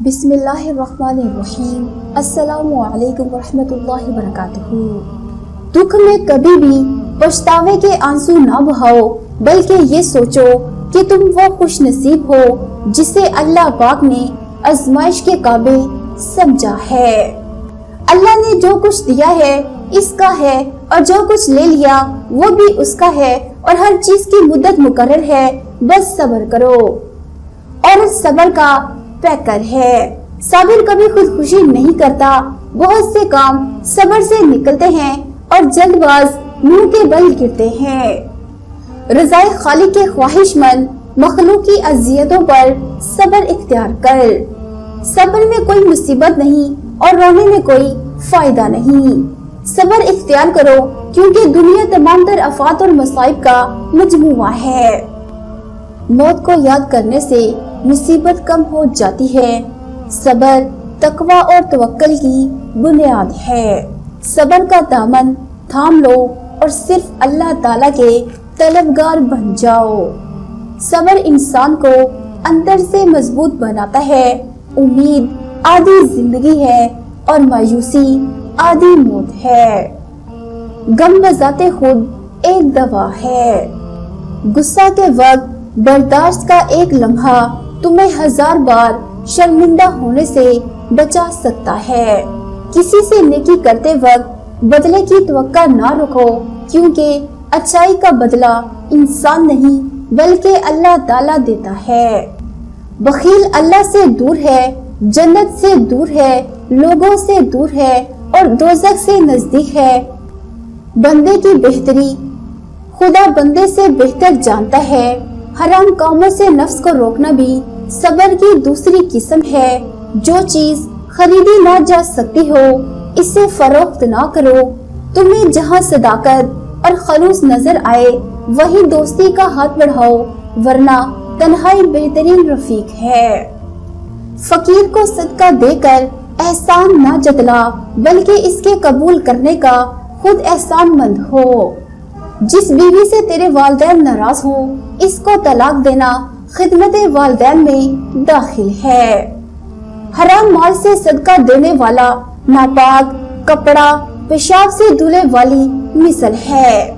بسم اللہ الرحمن الرحیم۔ السلام علیکم ورحمۃ اللہ وبرکاتہ۔ دکھ میں کبھی بھی پچھتاوے کے آنسو نہ بہاؤ، بلکہ یہ سوچو کہ تم وہ خوش نصیب ہو جسے اللہ پاک نے آزمائش کے قابل سمجھا ہے۔ اللہ نے جو کچھ دیا ہے اس کا ہے، اور جو کچھ لے لیا وہ بھی اس کا ہے، اور ہر چیز کی مدت مقرر ہے، بس صبر کرو۔ اور صبر کا پیکر ہے۔ صابر کبھی خودکشی نہیں کرتا۔ بہت سے کام صبر سے نکلتے ہیں اور جلد باز منہ کے بل گرتے ہیں۔ رضائے خالق کے خواہش مند مخلوق کی اذیتوں پر صبر اختیار کر۔ صبر میں کوئی مصیبت نہیں اور رونے میں کوئی فائدہ نہیں۔ صبر اختیار کرو کیونکہ دنیا تمام تر آفات اور مصائب کا مجموعہ ہے۔ موت کو یاد کرنے سے مصیبت کم ہو جاتی ہے۔ صبر تقوی اور توکل کی بنیاد ہے۔ صبر کا دامن تھام لو اور صرف اللہ تعالیٰ کے طلبگار بن جاؤ۔ صبر انسان کو اندر سے مضبوط بناتا ہے۔ امید آدھی زندگی ہے اور مایوسی آدھی موت ہے۔ غم بذات خود ایک دوا ہے۔ غصہ کے وقت برداشت کا ایک لمحہ تمہیں 1000 بار شرمندہ ہونے سے بچا سکتا ہے۔ کسی سے نیکی کرتے وقت بدلے کی توقع نہ رکھو، کیونکہ اچھائی کا بدلہ انسان نہیں بلکہ اللہ تعالیٰ دیتا ہے۔ بخیل اللہ سے دور ہے، جنت سے دور ہے، لوگوں سے دور ہے اور دوزخ سے نزدیک ہے۔ بندے کی بہتری خدا بندے سے بہتر جانتا ہے۔ حرام کاموں سے نفس کو روکنا بھی صبر کی دوسری قسم ہے۔ جو چیز خریدی نہ جا سکتی ہو اسے فروخت نہ کرو۔ تمہیں جہاں صداقت اور خلوص نظر آئے وہی دوستی کا ہاتھ بڑھاؤ، ورنہ تنہائی بہترین رفیق ہے۔ فقیر کو صدقہ دے کر احسان نہ جتلا، بلکہ اس کے قبول کرنے کا خود احسان مند ہو۔ جس بیوی سے تیرے والدین ناراض ہوں اس کو طلاق دینا خدمت والدین میں داخل ہے۔ حرام مال سے صدقہ دینے والا ناپاک کپڑا پیشاب سے دھلے والی مثل ہے۔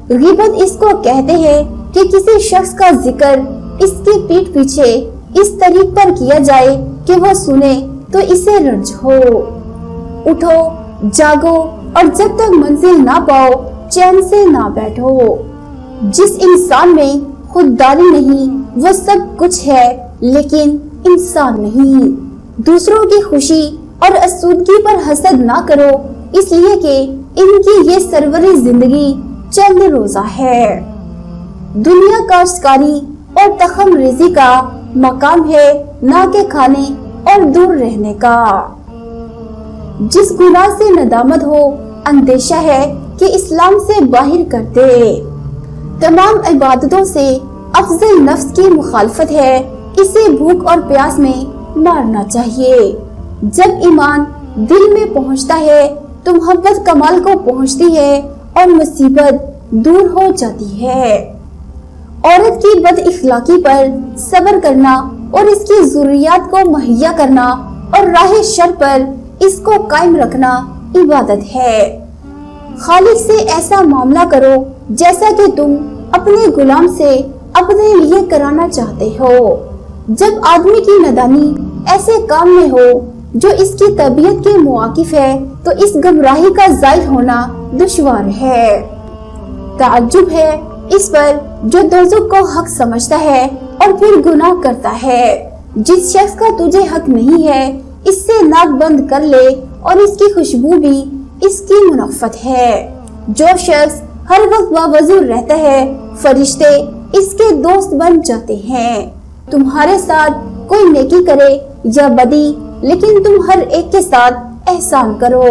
غیبت اس کو کہتے ہیں کہ کسی شخص کا ذکر اس کی پیٹھ پیچھے اس طریق پر کیا جائے کہ وہ سنے تو اسے رنج ہو۔ اٹھو جاگو اور جب تک منزل نہ پاؤ چین سے نہ بیٹھو۔ جس انسان میں خودداری نہیں وہ سب کچھ ہے لیکن انسان نہیں۔ دوسروں کی خوشی اور آسودگی پر حسد نہ کرو، اس لیے کہ ان کی یہ سروری زندگی چند روزہ ہے۔ دنیا کاشتکاری اور تخم ریزی کا مقام ہے، نہ کہ کھانے اور دور رہنے کا۔ جس گناہ سے ندامت ہو اندیشہ ہے کہ اسلام سے باہر کر دے۔ تمام عبادتوں سے افضل نفس کی مخالفت ہے، اسے بھوک اور پیاس میں مارنا چاہیے۔ جب ایمان دل میں پہنچتا ہے تو محبت کمال کو پہنچتی ہے اور مصیبت دور ہو جاتی ہے۔ عورت کی بد اخلاقی پر صبر کرنا اور اس کی ضروریات کو مہیا کرنا اور راہ شر پر اس کو قائم رکھنا عبادت ہے۔ خالق سے ایسا معاملہ کرو جیسا کہ تم اپنے غلام سے اپنے لیے کرانا چاہتے ہو۔ جب آدمی کی نادانی ایسے کام میں ہو جو اس کی طبیعت کے مواقف ہے تو اس گمراہی کا زائل ہونا دشوار ہے۔ تعجب ہے اس پر جو دوزخ کو حق سمجھتا ہے اور پھر گناہ کرتا ہے۔ جس شخص کا تجھے حق نہیں ہے اس سے ناک بند کر لے اور اس کی خوشبو بھی اس کی منافت ہے۔ جو شخص ہر وقت باوضو رہتا ہے فرشتے اس کے دوست بن جاتے ہیں۔ تمہارے ساتھ کوئی نیکی کرے یا بدی لیکن تم ہر ایک کے ساتھ احسان کرو۔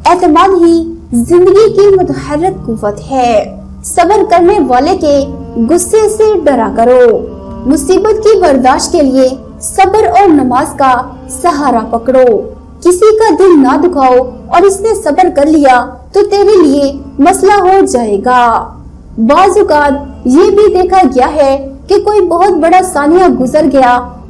اعتماد ہی زندگی کی متحرک قوت ہے۔ صبر کرنے والے کے غصے سے ڈرا کرو۔ مصیبت کی برداشت کے لیے صبر اور نماز کا سہارا پکڑو۔ کسی کا دل نہ دکھاؤ اور اس نے صبر کر لیا تو تیرے لیے مسئلہ ہو جائے گا۔ بعض اوقات یہ بھی دیکھا گیا ہے کہ کوئی بہت بڑا ثانیہ گزر گیا